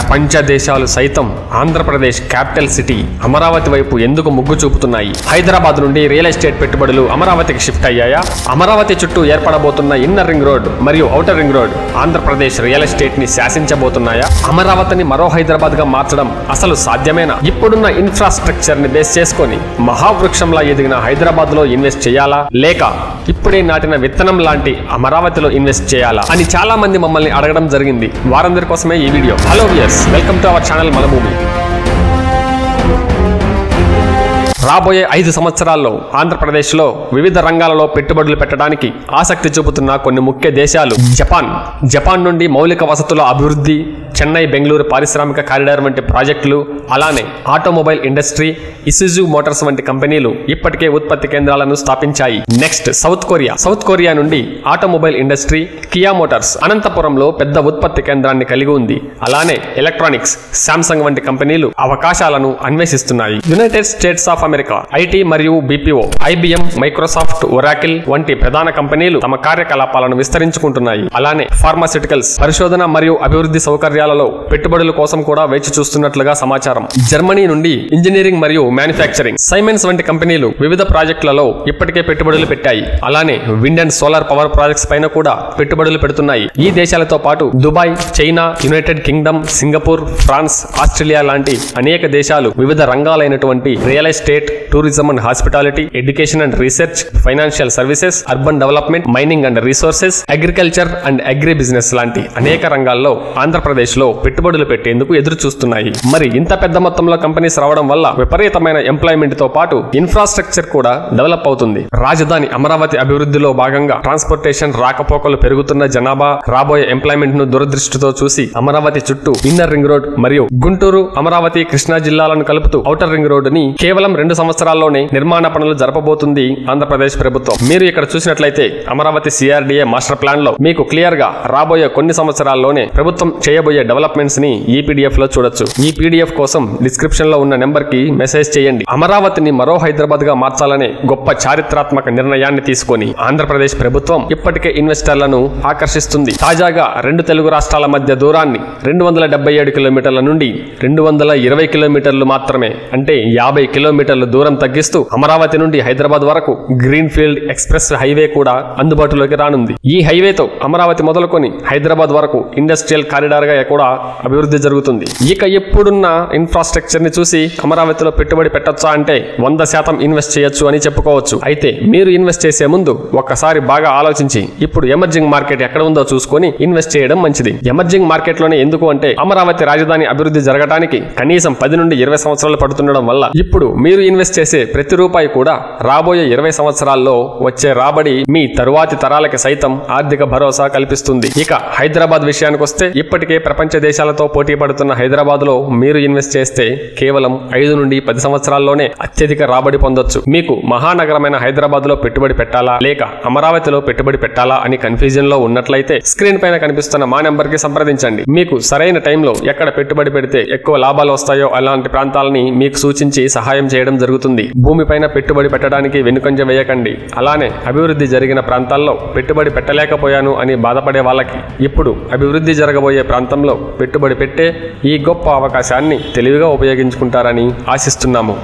ప్రపంచ దేశాలు సైతం ఆంధ్రప్రదేశ్ క్యాపిటల్ సిటీ అమరావతి వైపు ఎందుకు మొగ్గు చూపుతున్నాయి? హైదరాబాద్ నుండి రియల్ ఎస్టేట్ పెట్టుబడులు అమరావతికి షిఫ్ట్ అయ్యాయా? అమరావతి చుట్టూ ఏర్పడబోతున్న ఇన్నర్ రింగ్ రోడ్ మరియు outer ring road Andhra Pradesh real estate ని శాసించబోతున్నాయా? అమరావతిని మరో హైదరాబాద్ గా మార్చడం అసలు సాధ్యమేనా? ఇప్పుడున్న ఇన్ఫ్రాస్ట్రక్చర్ ని బేస్ చేసుకొని మహావృక్షంలా ఎదిగిన హైదరాబాద్ లో ఇన్వెస్ట్ చేయాలా, లేక ఇప్పుడే నాటిన విత్తనం లాంటి అమరావతిలో ఇన్వెస్ట్ చేయాలా అని చాలా మంది మమ్మల్ని అడగడం జరిగింది. వారందరి కోసమే ఈ వీడియో. Hello viewers, welcome to our channel Manabhoomi. రాబోయే 5 సంవత్సరాల్లో ఆంధ్రప్రదేశ్లో వివిధ రంగాలలో పెట్టుబడులు పెట్టడానికి ఆసక్తి చూపుతున్న కొన్ని ముఖ్య దేశాలు జపాన్ నుండి మౌలిక వసతుల అభివృద్ధి, చెన్నై బెంగళూరు పారిశ్రామిక కారిడార్ వంటి ప్రాజెక్టులు, అలానే ఆటోమొబైల్ ఇండస్ట్రీ, ఇసుజు మోటార్స్ వంటి కంపెనీలు ఇప్పటికే ఉత్పత్తి కేంద్రాలను స్థాపించాయి. నెక్స్ట్ సౌత్ కొరియా నుండి ఆటోమొబైల్ ఇండస్ట్రీ, కియా మోటార్స్ అనంతపురంలో పెద్ద ఉత్పత్తి కేంద్రాన్ని కలిగి ఉంది. అలానే ఎలక్ట్రానిక్స్, శాంసంగ్ వంటి కంపెనీలు అవకాశాలను అన్వేషిస్తున్నాయి. United States of America IT మరియు బీపీఓ, ఐబిఎం, మైక్రోసాఫ్ట్, ఒరాకిల్ వంటి ప్రధాన కంపెనీలు తమ కార్యకలాపాలను విస్తరించుకుంటున్నాయి. అలానే ఫార్మాస్యూటికల్స్, పరిశోధన మరియు అభివృద్ధి సౌకర్యాలలో పెట్టుబడుల కోసం కూడా వేచి చూస్తున్నట్లుగా సమాచారం. జర్మనీ నుండి ఇంజనీరింగ్ మరియు మ్యానుఫ్యాక్చరింగ్, సైమెన్స్ వంటి కంపెనీలు వివిధ ప్రాజెక్టులలో ఇప్పటికే పెట్టుబడులు పెట్టాయి. అలానే wind and solar power projects పైన కూడా పెట్టుబడులు పెడుతున్నాయి. ఈ దేశాలతో పాటు Dubai, China, United Kingdom, Singapore, France, Australia లాంటి అనేక దేశాలు వివిధ రంగాలైనటువంటి real estate, tourism and hospitality, education and research, financial services, urban development, mining and resources, agriculture and agri business లాంటి అనేక రంగాల్లో ఆంధ్రప్రదేశ్ లో పెట్టుబడులు పెట్టేందుకు ఎదురు చూస్తున్నాయి. మరి ఇంత పెద్ద మొత్తంలో కంపెనీస్ రావడం వల్ల విపరీతమైన ఎంప్లాయ్మెంట్ తో పాటు ఇన్ఫ్రాస్ట్రక్చర్ కూడా డెవలప్ అవుతుంది. రాజధాని అమరావతి అభివృద్ధిలో భాగంగా ట్రాన్స్పోర్టేషన్ రాకపోకలు పెరుగుతున్న జనాభా, రాబోయే ఎంప్లాయ్మెంట్ ను దురదృష్టితో చూసి అమరావతి చుట్టూ ఇన్నర్ రింగ్ రోడ్ మరియు గుంటూరు, అమరావతి, కృష్ణా జిల్లాలను కలుపుతూ ఔటర్ రింగ్ రోడ్ ని కేవలం 2 సంవత్సరాల్లోనే నిర్మాణ పనులు జరపబోతుంది ఆంధ్రప్రదేశ్ ప్రభుత్వం. మీరు ఇక్కడ చూసినట్లయితే అమరావతి సిఆర్డీఏ మాస్టర్ ప్లాన్ లో మీకు క్లియర్ గా రాబోయే కొన్ని సంవత్సరాల్లోనే ప్రభుత్వం చేయబోయే డెవలప్మెంట్స్ ని ఈ పీడిఎఫ్ లో చూడొచ్చు. ఈ పీడిఎఫ్ కోసం డిస్క్రిప్షన్ లో ఉన్న నెంబర్ కి మెసేజ్ చేయండి. అమరావతిని మరో హైదరాబాద్ గా మార్చాలనే గొప్ప చారిత్రాత్మక నిర్ణయాన్ని తీసుకొని ఆంధ్రప్రదేశ్ ప్రభుత్వం ఇప్పటికే ఇన్వెస్టర్లను ఆకర్షిస్తుంది. తాజాగా 2 తెలుగు రాష్ట్రాల మధ్య దూరాన్ని 277 కిలోమీటర్ల నుండి 220 కిలోమీటర్లు మాత్రమే, అంటే 50 కిలోమీటర్ల దూరం తగ్గిస్తూ అమరావతి నుండి హైదరాబాద్ వరకు గ్రీన్ ఫీల్డ్ ఎక్స్ప్రెస్ హైవే కూడా అందుబాటులోకి రానుంది. ఈ హైవేతో అమరావతి మొదలుకొని హైదరాబాద్ వరకు ఇండస్ట్రియల్ కారిడార్ గా కూడా అభివృద్ధి జరుగుతుంది. ఇక ఇప్పుడున్న ఇన్ఫ్రాస్ట్రక్చర్ ని చూసి అమరావతిలో పెట్టుబడి పెట్టొచ్చా అంటే 100% ఇన్వెస్ట్ చేయొచ్చు అని చెప్పుకోవచ్చు. అయితే మీరు ఇన్వెస్ట్ చేసే ముందు ఒక్కసారి బాగా ఆలోచించి ఇప్పుడు ఎమర్జింగ్ మార్కెట్ ఎక్కడ ఉందో చూసుకొని ఇన్వెస్ట్ చేయడం మంచిది. ఎమర్జింగ్ మార్కెట్ లోనే ఎందుకు అంటే అమరావతి రాజధాని అభివృద్ధి జరగడానికి కనీసం 10 నుండి 20 సంవత్సరాలు పడుతుండడం వల్ల ఇప్పుడు మీరు ఇన్వెస్ట్ చేసే ప్రతి రూపాయి కూడా రాబోయే 20 సంవత్సరాల్లో వచ్చే రాబడి మీ తరువాతి తరాలకి సైతం ఆర్థిక భరోసా కల్పిస్తుంది. ఇక హైదరాబాద్ విషయానికి వస్తే ఇప్పటికే ప్రపంచ దేశాలతో పోటీ పడుతున్న హైదరాబాద్ లో మీరు ఇన్వెస్ట్ చేస్తే కేవలం 5 నుండి 10 సంవత్సరాల్లోనే అత్యధిక రాబడి పొందొచ్చు. మీకు మహానగరమైన హైదరాబాద్ లో పెట్టుబడి పెట్టాలా లేక అమరావతిలో పెట్టుబడి పెట్టాలా అని కన్ఫ్యూజన్ లో ఉన్నట్లయితే స్క్రీన్ పైన కనిపిస్తున్న మా నెంబర్ కి సంప్రదించండి. మీకు సరైన టైంలో ఎక్కడ పెట్టుబడి పెడితే ఎక్కువ లాభాలు వస్తాయో అలాంటి ప్రాంతాలని మీకు సూచించి సహాయం చేయడం జరుగుతుంది. భూమిపైన పెట్టుబడి పెట్టడానికి వెనుకంజ వేయకండి. అలానే అభివృద్ధి జరిగిన ప్రాంతాల్లో పెట్టుబడి పెట్టలేకపోయాను అని బాధపడే వాళ్ళకి ఇప్పుడు అభివృద్ధి జరగబోయే ప్రాంతంలో పెట్టుబడి పెట్టే ఈ గొప్ప అవకాశాన్ని తెలివిగా ఉపయోగించుకుంటారని ఆశిస్తున్నాము.